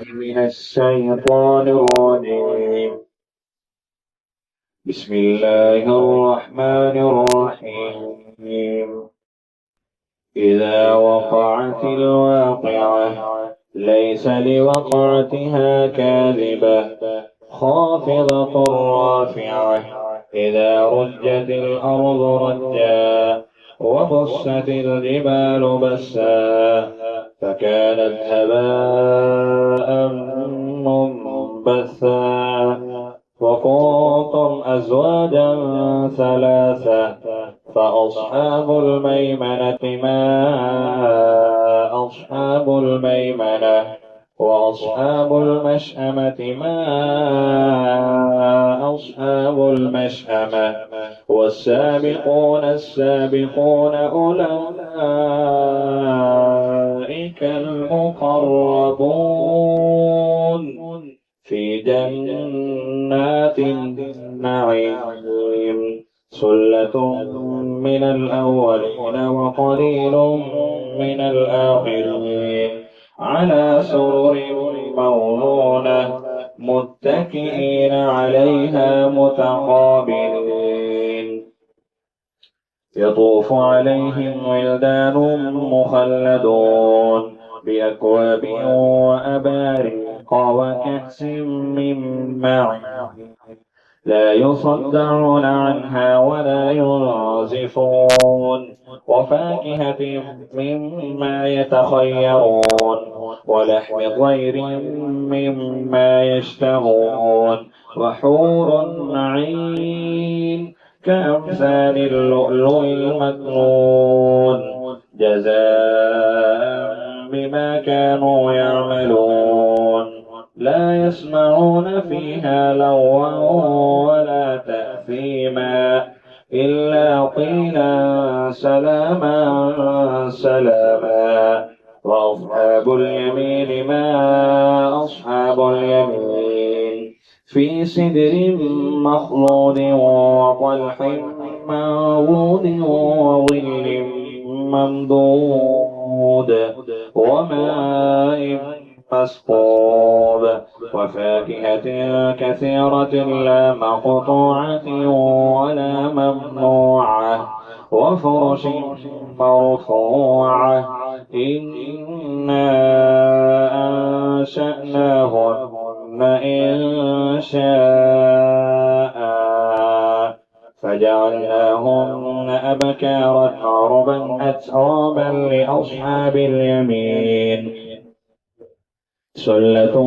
من الشيطان الرجيم. بسم الله الرحمن الرحيم. إذا وقعت الواقعة ليس لوقعتها كاذبة خافضة رافعة إذا رجت الأرض رجا وبست الجبال بسا فكانت هباء منبثا وكنتم أزواجا ثلاثة فأصحاب الميمنة ما أصحاب الميمنة وأصحاب المشأمة ما أصحاب المشأمة والسابقون السابقون أولئك المقربون في جنات النعيم ثلة من الأولين وقليل من الآخرين على سرر موضونة متكئين عليها متقابلين يطوف عليهم ولدان مخلدون بأكواب وأباريق وكأس من معين لا يصدعون عنها ولا ينزفون وفاكهة مما يتخيرون ولحم طير مما يشتهون وحور عين كأمثال اللؤلؤ المكنون جزاء بما كانوا يعملون لا يسمعون فيها لغوا ولا تأثيما إلا قيلا سلاما سلاما وأصحاب اليمين ما أصحاب اليمين في سدر مخضود وطلح منضود وظل ممدود وماء مسكوب وفاكهة كثيرة لا مقطوعة ولا ممنوعة وفرش مرفوعة إنا أنشأناهن إنشاء فجعلناهن أبكارا عربا أترابا لأصحاب اليمين ثلة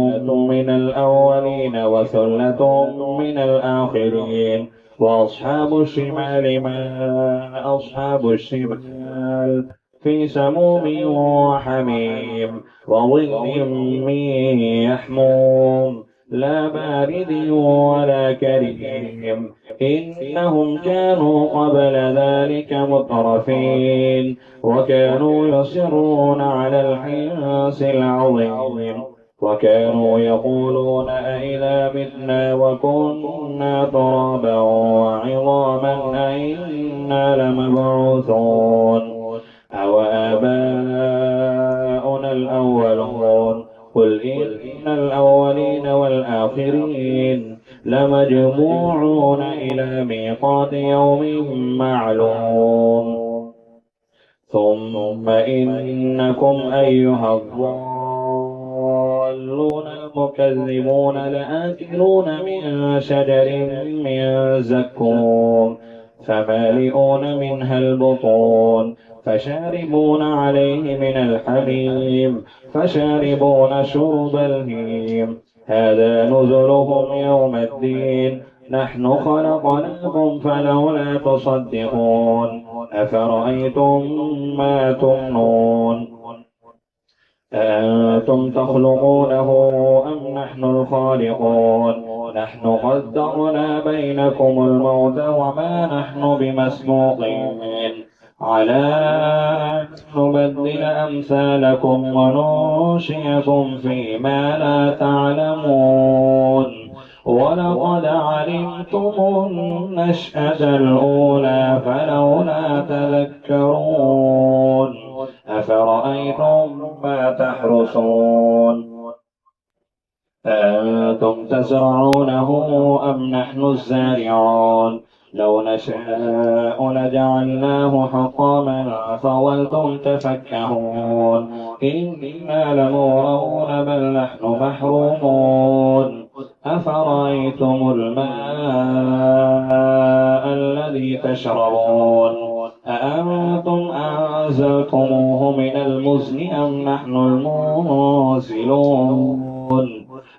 من الأولين وثلة من الآخرين وأصحاب الشمال ما أصحاب الشمال في سموم وحميم وظل من يحموم لا بارد ولا كريم إنهم كانوا قبل ذلك مترفين وكانوا يصرون على الحنث العظيم وكانوا يقولون أئذا متنا وكنا ترابا وعظاما أئنا لمبعوثون أو آباؤنا الأولون قل إن الأولين والآخرين لمجموعون إلى ميقات يوم معلوم ثم إنكم أيها الضالون المكذبون لآكلون من شجر من زقوم فمالئون منها البطون فشاربون عليه من الحميم فشاربون شرب الهيم هذا نزلهم يوم الدين نحن خلقناكم فلولا تصدقون أفرأيتم ما تمنون أأنتم تخلقونه أم نحن الخالقون نحن قدرنا بينكم الموت وما نحن بمسبوقين على أن نبدل أمثالكم وننشئكم فيما لا تعلمون ولقد علمتم النشأة الأولى فلولا تذكرون أفرأيتم ما تحرثون أأنتم تزرعونه أم نحن الزارعون لو نشاء لجعلناه حطاما فظلتم تفكهون إنا لمغرمون بل نحن محرومون أفرأيتم الماء الذي تشربون أأنتم أنزلتموه من المزن أم نحن المنزلون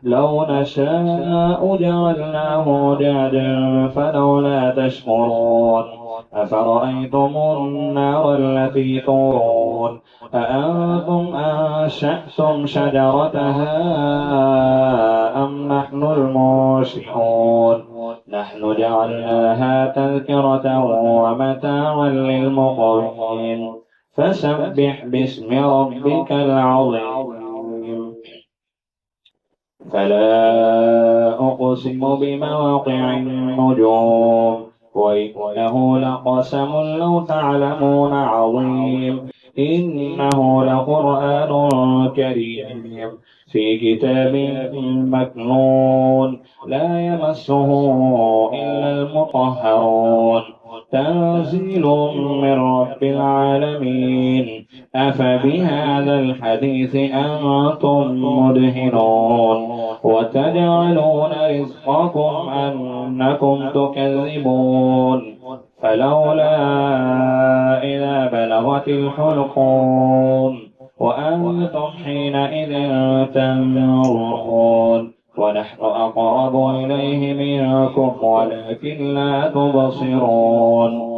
لو نشاء جعلناه جادا فلولا تشكرون أفرأيتم النار التي تورون أأنتم أنشأتم شجرتها أم نحن المنشئون نحن جعلناها تذكرة ومتاعا للمقوين فسبح باسم ربك العظيم فلا أقسم بمواقع النجوم وإنه لقسم لو تعلمون عظيم إنه لقرآن كريم في كتاب مكنون لا يمسه إلا المطهرون تنزيل من رب العالمين أفبهذا الحديث أنتم مدهنون وتجعلون رزقكم أنكم تكذبون فلولا إذا بلغت الحلقوم وأنتم حينئذ تنظرون ونحن أقرب إليه منكم ولكن لا تبصرون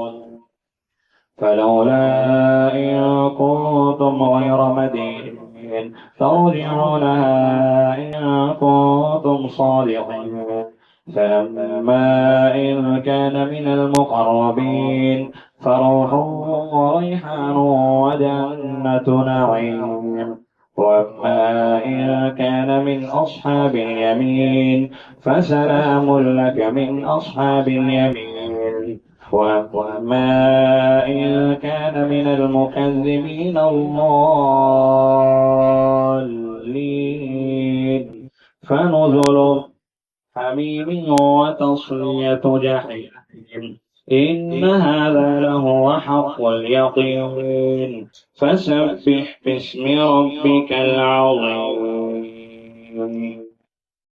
فلولا إن كنتم غير مدينين ترجعونها إن كنتم صادقين فأما إن كان من المقربين فروح وريحان وجنة نعيم وأما إن كان من أصحاب اليمين فسلام لك من أصحاب اليمين وأما إن كان من المكذبين الضالين فنزل حميم وتصلية جحيم إن هذا لهو حق اليقين فسبح باسم ربك العظيم